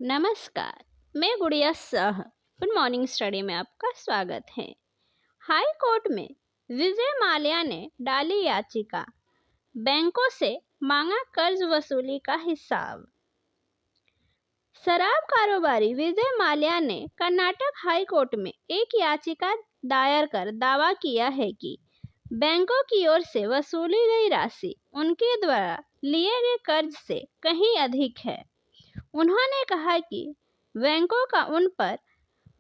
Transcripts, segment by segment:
नमस्कार, मैं गुड़िया शाह। गुड मॉर्निंग स्टडी में आपका स्वागत है। हाई कोर्ट में विजय माल्या ने डाली याचिका, बैंकों से मांगा कर्ज वसूली का हिसाब। शराब कारोबारी विजय माल्या ने कर्नाटक हाई कोर्ट में एक याचिका दायर कर दावा किया है कि बैंकों की ओर से वसूली गई राशि उनके द्वारा लिए गए कर्ज से कहीं अधिक है। उन्होंने कहा कि बैंकों का उन पर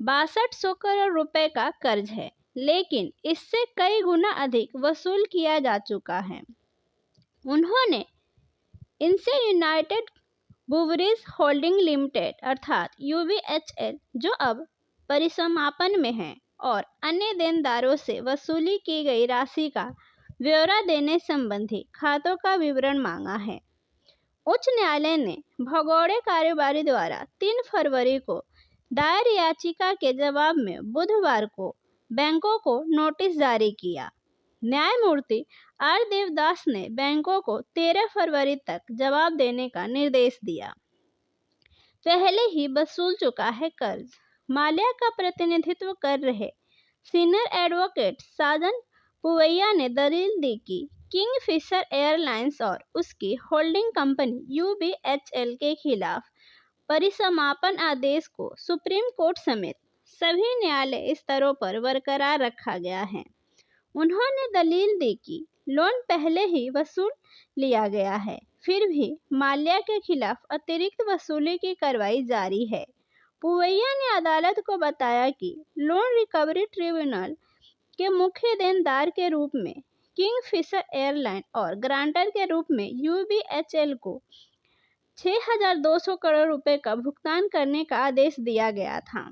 6200 करोड़ रुपए का कर्ज है, लेकिन इससे कई गुना अधिक वसूल किया जा चुका है। उन्होंने इनसे यूनाइटेड ब्रूवरीज होल्डिंग लिमिटेड अर्थात यूबीएचएल, जो अब परिसमापन में है, और अन्य देनदारों से वसूली की गई राशि का ब्यौरा देने संबंधी खातों का विवरण मांगा है। उच्च न्यायालय ने भगोड़े कारोबारी द्वारा 3 फरवरी को दायर याचिका के जवाब में बुधवार को बैंकों को नोटिस जारी किया। न्यायमूर्ति आर देवदास ने बैंकों को 13 फरवरी तक जवाब देने का निर्देश दिया। पहले ही वसूल चुका है कर्ज। माल्या का प्रतिनिधित्व कर रहे सीनियर एडवोकेट साजन पुवैया ने दलील दी कि किंगफिशर एयरलाइंस और उसकी होल्डिंग कंपनी यूबीएचएल के खिलाफ परिसमापन आदेश को सुप्रीम कोर्ट समेत सभी न्यायालय स्तरों पर बरकरार रखा गया है। उन्होंने दलील दी कि लोन पहले ही वसूल लिया गया है, फिर भी माल्या के खिलाफ अतिरिक्त वसूली की कार्रवाई जारी है। पुवैया ने अदालत को बताया कि लोन रिकवरी ट्रिब्यूनल के मुख्य देनदार के रूप में किंगफिशर एयरलाइन और ग्रांटर के रूप में यूबीएचएल को 6200 करोड़ रुपए का भुगतान करने का आदेश दिया गया था।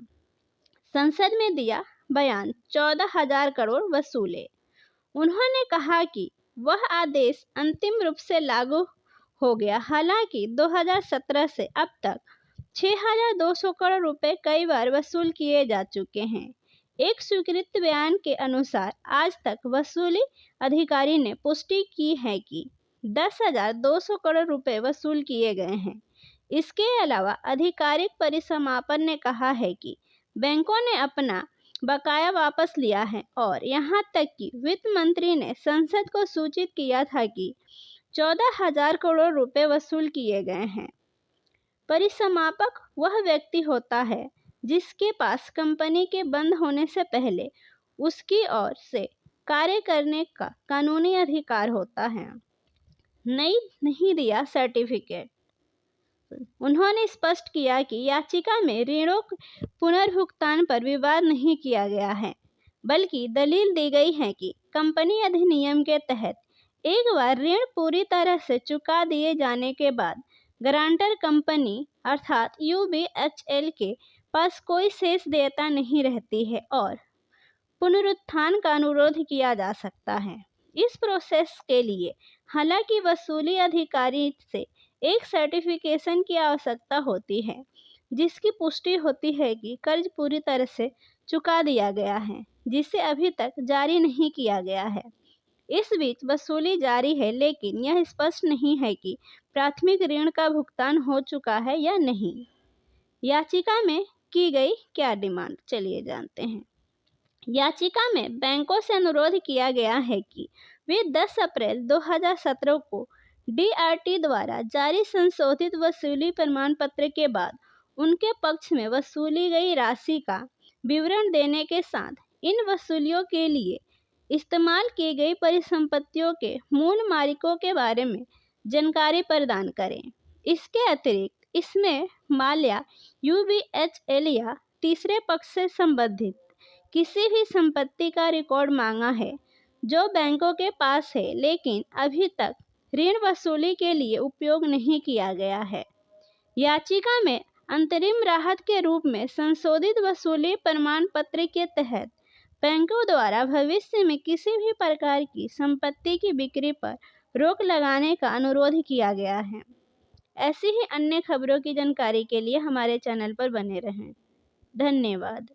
संसद में दिया बयान 14,000 करोड़ वसूले। उन्होंने कहा कि वह आदेश अंतिम रूप से लागू हो गया। हालांकि 2017 से अब तक 6200 करोड़ रुपए कई बार वसूल किए जा चुके हैं। एक स्वीकृत बयान के अनुसार आज तक वसूली अधिकारी ने पुष्टि की है कि 10,200 करोड़ रुपए वसूल किए गए हैं। इसके अलावा आधिकारिक परिसमापन ने कहा है कि बैंकों ने अपना बकाया वापस लिया है और यहां तक कि वित्त मंत्री ने संसद को सूचित किया था कि 14,000 करोड़ रुपए वसूल किए गए हैं। परिसमापक वह व्यक्ति होता है जिसके पास कंपनी के बंद होने से पहले उसकी ओर से कार्य करने का कानूनी अधिकार होता है। नहीं दिया सर्टिफिकेट। उन्होंने स्पष्ट किया कि याचिका में ऋणों पुनर्भुगतान पर विवाद नहीं किया गया है, बल्कि दलील दी गई है कि कंपनी अधिनियम के तहत एक बार ऋण पूरी तरह से चुका दिए जाने के बाद गारंटर कंपनी अर्थात यूबीएचएल के पास कोई शेष देयता नहीं रहती है और पुनरुत्थान का अनुरोध किया जा सकता है। इस प्रोसेस के लिए हालांकि वसूली अधिकारी से एक सर्टिफिकेशन की आवश्यकता होती है, जिसकी पुष्टि होती है कि कर्ज पूरी तरह से चुका दिया गया है, जिसे अभी तक जारी नहीं किया गया है। इस बीच वसूली जारी है, लेकिन यह स्पष्ट नहीं है कि प्राथमिक ऋण का भुगतान हो चुका है या नहीं। याचिका में की गई क्या डिमांड, चलिए जानते हैं। याचिका में बैंकों से अनुरोध किया गया है कि वे 10 अप्रैल 2017 को डीआरटी द्वारा जारी संशोधित वसूली प्रमाण पत्र के बाद उनके पक्ष में वसूली गई राशि का विवरण देने के साथ इन वसूलियों के लिए इस्तेमाल की गई परिसंपत्तियों के मूल मालिकों के बारे में जानकारी प्रदान करें। इसके अतिरिक्त इसमें माल्या, यूबीएचएल या तीसरे पक्ष से संबंधित किसी भी संपत्ति का रिकॉर्ड मांगा है जो बैंकों के पास है, लेकिन अभी तक ऋण वसूली के लिए उपयोग नहीं किया गया है। याचिका में अंतरिम राहत के रूप में संशोधित वसूली प्रमाण पत्र के तहत बैंकों द्वारा भविष्य में किसी भी प्रकार की संपत्ति की बिक्री पर रोक लगाने का अनुरोध किया गया है। ऐसी ही अन्य खबरों की जानकारी के लिए हमारे चैनल पर बने रहें। धन्यवाद।